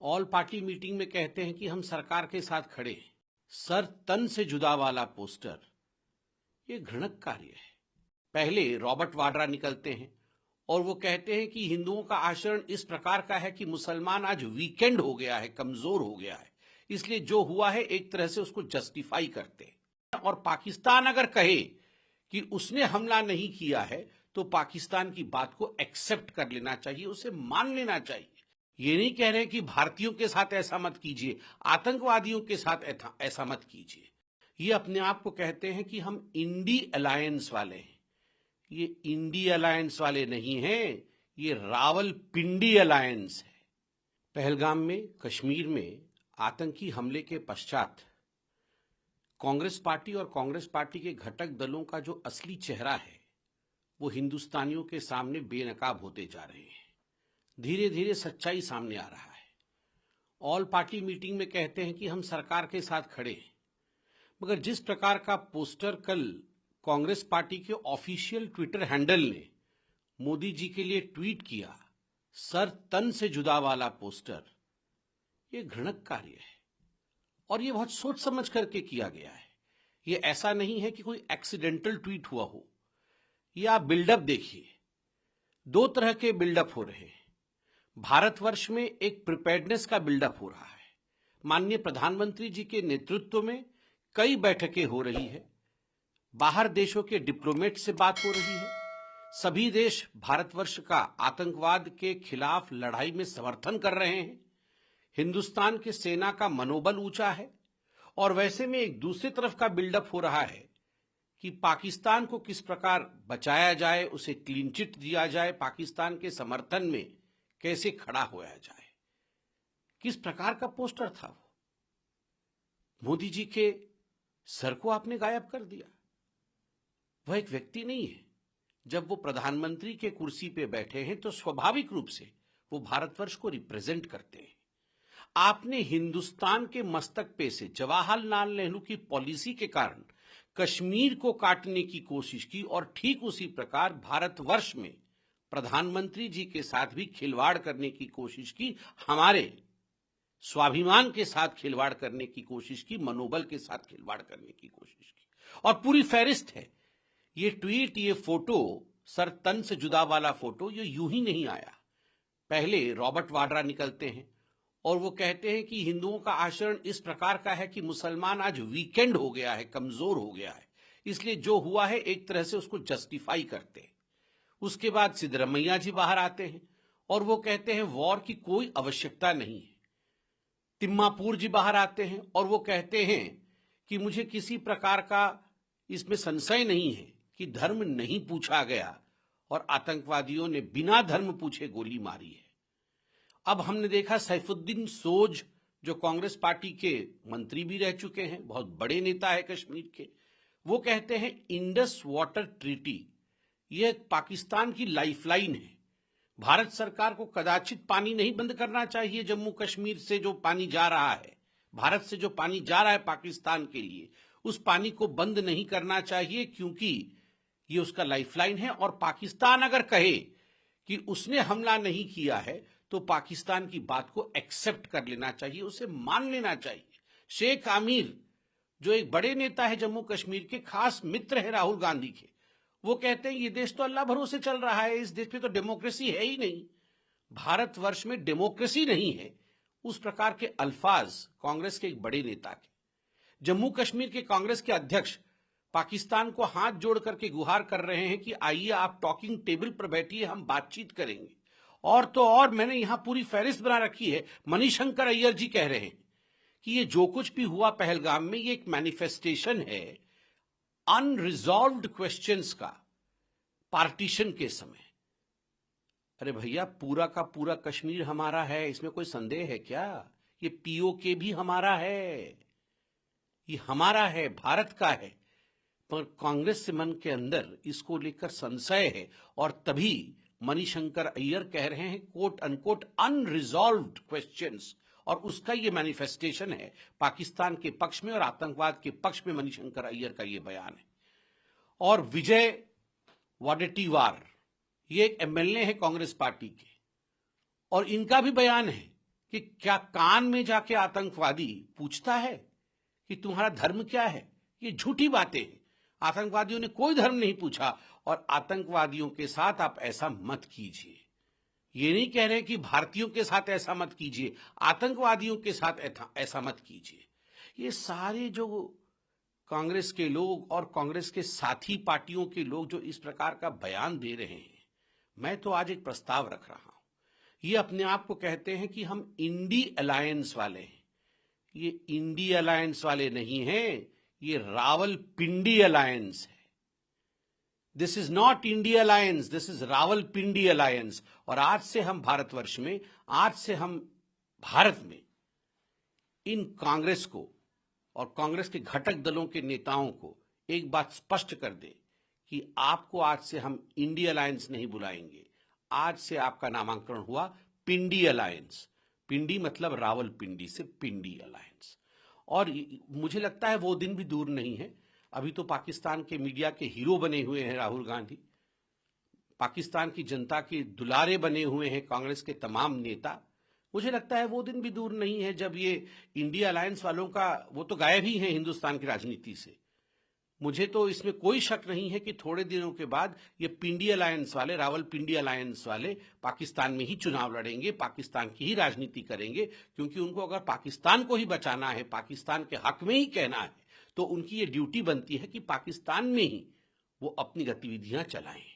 All party meeting में कहते हैं कि हम सरकार के साथ खड़े हैं। सर तन से जुदा वाला पोस्टर, ये घृणक कार्य है। पहले रॉबर्ट वाड्रा निकलते हैं और वो कहते हैं कि हिंदुओं का आचरण इस प्रकार का है कि मुसलमान आज वीकेंड हो गया है, कमजोर हो गया है, इसलिए जो हुआ है एक तरह से उसको जस्टिफाई करते हैं। और पाकिस्तान अगर कहे कि उसने हमला नहीं किया है तो पाकिस्तान की बात को एक्सेप्ट कर लेना चाहिए, उसे मान लेना चाहिए। ये नहीं कह रहे कि भारतीयों के साथ ऐसा मत कीजिए, आतंकवादियों के साथ ऐसा मत कीजिए। ये अपने आप को कहते हैं कि हम इंडी अलायंस वाले हैं। ये इंडी अलायंस वाले नहीं हैं, ये रावलपिंडी अलायंस है। पहलगाम में, कश्मीर में आतंकी हमले के पश्चात कांग्रेस पार्टी और कांग्रेस पार्टी के घटक दलों का जो असली चेहरा है वो हिंदुस्तानियों के सामने बेनकाब होते जा रहे हैं। धीरे धीरे सच्चाई सामने आ रहा है। ऑल पार्टी मीटिंग में कहते हैं कि हम सरकार के साथ खड़े हैं, मगर जिस प्रकार का पोस्टर कल कांग्रेस पार्टी के ऑफिशियल ट्विटर हैंडल ने मोदी जी के लिए ट्वीट किया, सर तन से जुदा वाला पोस्टर, ये घृणक कार्य है और ये बहुत सोच समझ करके किया गया है। ये ऐसा नहीं है कि कोई एक्सीडेंटल ट्वीट हुआ हो। ये आप बिल्डअप देखिए, दो तरह के बिल्डअप हो रहे हैं। भारतवर्ष में एक प्रिपेयर्डनेस का बिल्डअप हो रहा है। माननीय प्रधानमंत्री जी के नेतृत्व में कई बैठकें हो रही है, बाहर देशों के डिप्लोमेट से बात हो रही है। सभी देश भारतवर्ष का आतंकवाद के खिलाफ लड़ाई में समर्थन कर रहे हैं। हिंदुस्तान की सेना का मनोबल ऊंचा है और वैसे में एक दूसरी तरफ का बिल्डअप हो रहा है कि पाकिस्तान को किस प्रकार बचाया जाए, उसे क्लीन चिट दिया जाए, पाकिस्तान के समर्थन में कैसे खड़ा होया जाए। किस प्रकार का पोस्टर था वो? मोदी जी के सर को आपने गायब कर दिया। वह एक व्यक्ति नहीं है। जब वो प्रधानमंत्री के कुर्सी पे बैठे हैं तो स्वाभाविक रूप से वो भारतवर्ष को रिप्रेजेंट करते हैं। आपने हिंदुस्तान के मस्तक पे से जवाहरलाल नेहरू की पॉलिसी के कारण कश्मीर को काटने की कोशिश की और ठीक उसी प्रकार भारतवर्ष में प्रधानमंत्री जी के साथ भी खिलवाड़ करने की कोशिश की, हमारे स्वाभिमान के साथ खिलवाड़ करने की कोशिश की, मनोबल के साथ खिलवाड़ करने की कोशिश की। और पूरी फहरिस्त है। ये ट्वीट, ये फोटो, सर तन से जुदा वाला फोटो, ये यूं ही नहीं आया। पहले रॉबर्ट वाड्रा निकलते हैं और वो कहते हैं कि हिंदुओं का आचरण इस प्रकार का है कि मुसलमान आज वीकेंड हो गया है, कमजोर हो गया है, इसलिए जो हुआ है एक तरह से उसको जस्टिफाई करते हैं। उसके बाद सिद्धरमैया जी बाहर आते हैं और वो कहते हैं वॉर की कोई आवश्यकता नहीं है। तिम्मापुर जी बाहर आते हैं और वो कहते हैं कि मुझे किसी प्रकार का इसमें संशय नहीं है कि धर्म नहीं पूछा गया और आतंकवादियों ने बिना धर्म पूछे गोली मारी है। अब हमने देखा सैफुद्दीन सोज, जो कांग्रेस पार्टी के मंत्री भी रह चुके हैं, बहुत बड़े नेता है कश्मीर के, वो कहते हैं इंडस वाटर ट्रीटी यह पाकिस्तान की लाइफलाइन है। भारत सरकार को कदाचित पानी नहीं बंद करना चाहिए। जम्मू कश्मीर से जो पानी जा रहा है, भारत से जो पानी जा रहा है पाकिस्तान के लिए, उस पानी को बंद नहीं करना चाहिए क्योंकि ये उसका लाइफलाइन है। और पाकिस्तान अगर कहे कि उसने हमला नहीं किया है तो पाकिस्तान की बात को एक्सेप्ट कर लेना चाहिए, उसे मान लेना चाहिए। शेख आमिर, जो एक बड़े नेता है जम्मू कश्मीर के, खास मित्र है राहुल गांधी के, वो कहते हैं ये देश तो अल्लाह भरोसे चल रहा है, इस देश में तो डेमोक्रेसी है ही नहीं, भारतवर्ष में डेमोक्रेसी नहीं है। उस प्रकार के अल्फाज कांग्रेस के एक बड़े नेता के। जम्मू कश्मीर के कांग्रेस के अध्यक्ष पाकिस्तान को हाथ जोड़ करके गुहार कर रहे हैं कि आइए आप टॉकिंग टेबल पर बैठिए, हम बातचीत करेंगे। और तो और मैंने यहां पूरी फहरिस्त बना रखी है। मणिशंकर अय्यर जी कह रहे हैं कि ये जो कुछ भी हुआ पहलगाम में, ये एक मैनिफेस्टेशन है अनरिजॉल्व्ड क्वेश्चंस का, पार्टीशन के समय। अरे भैया, पूरा का पूरा कश्मीर हमारा है, इसमें कोई संदेह है क्या? ये पीओके भी हमारा है, ये हमारा है, भारत का है। पर कांग्रेस के मन के अंदर इसको लेकर संशय है और तभी मणिशंकर अय्यर कह रहे हैं कोट अनकोट अनरिजॉल्व्ड क्वेश्चंस, और उसका ये मैनिफेस्टेशन है पाकिस्तान के पक्ष में और आतंकवाद के पक्ष में मणिशंकर अय्यर का ये बयान है। और विजय वडेट्टीवार, ये एक एमएलए है कांग्रेस पार्टी के, और इनका भी बयान है कि क्या कान में जाके आतंकवादी पूछता है कि तुम्हारा धर्म क्या है? ये झूठी बातें हैं। आतंकवादियों ने कोई धर्म नहीं पूछा और आतंकवादियों के साथ आप ऐसा मत कीजिए। ये नहीं कह रहे कि भारतीयों के साथ ऐसा मत कीजिए, आतंकवादियों के साथ ऐसा मत कीजिए। ये सारे जो कांग्रेस के लोग और कांग्रेस के साथी पार्टियों के लोग जो इस प्रकार का बयान दे रहे हैं, मैं तो आज एक प्रस्ताव रख रहा हूं। ये अपने आप को कहते हैं कि हम इंडी अलायंस वाले हैं। ये इंडी अलायंस वाले नहीं हैं, ये रावलपिंडी अलायंस है। This is not India alliance, this is Rawalpindi alliance. और आज से हम भारतवर्ष में, आज से हम भारत में इन कांग्रेस को और कांग्रेस के घटक दलों के नेताओं को एक बात स्पष्ट कर दे कि आपको आज से हम इंडिया अलायंस नहीं बुलाएंगे। आज से आपका नामांकन हुआ पिंडी अलायंस। पिंडी मतलब रावलपिंडी से पिंडी अलायंस। और मुझे लगता है वो दिन भी दूर नहीं है। अभी तो पाकिस्तान के मीडिया के हीरो बने हुए हैं राहुल गांधी, पाकिस्तान की जनता के दुलारे बने हुए हैं कांग्रेस के तमाम नेता। मुझे लगता है वो दिन भी दूर नहीं है जब ये इंडिया अलायंस वालों का, वो तो गायब ही है हिंदुस्तान की राजनीति से। मुझे तो इसमें कोई शक नहीं है कि थोड़े दिनों के बाद ये पिंडी अलायंस वाले, रावलपिंडी अलायंस वाले पाकिस्तान में ही चुनाव लड़ेंगे, पाकिस्तान की ही राजनीति करेंगे। क्योंकि उनको अगर पाकिस्तान को ही बचाना है, पाकिस्तान के हक में ही कहना है, तो उनकी ये ड्यूटी बनती है कि पाकिस्तान में ही वो अपनी गतिविधियां चलाएं।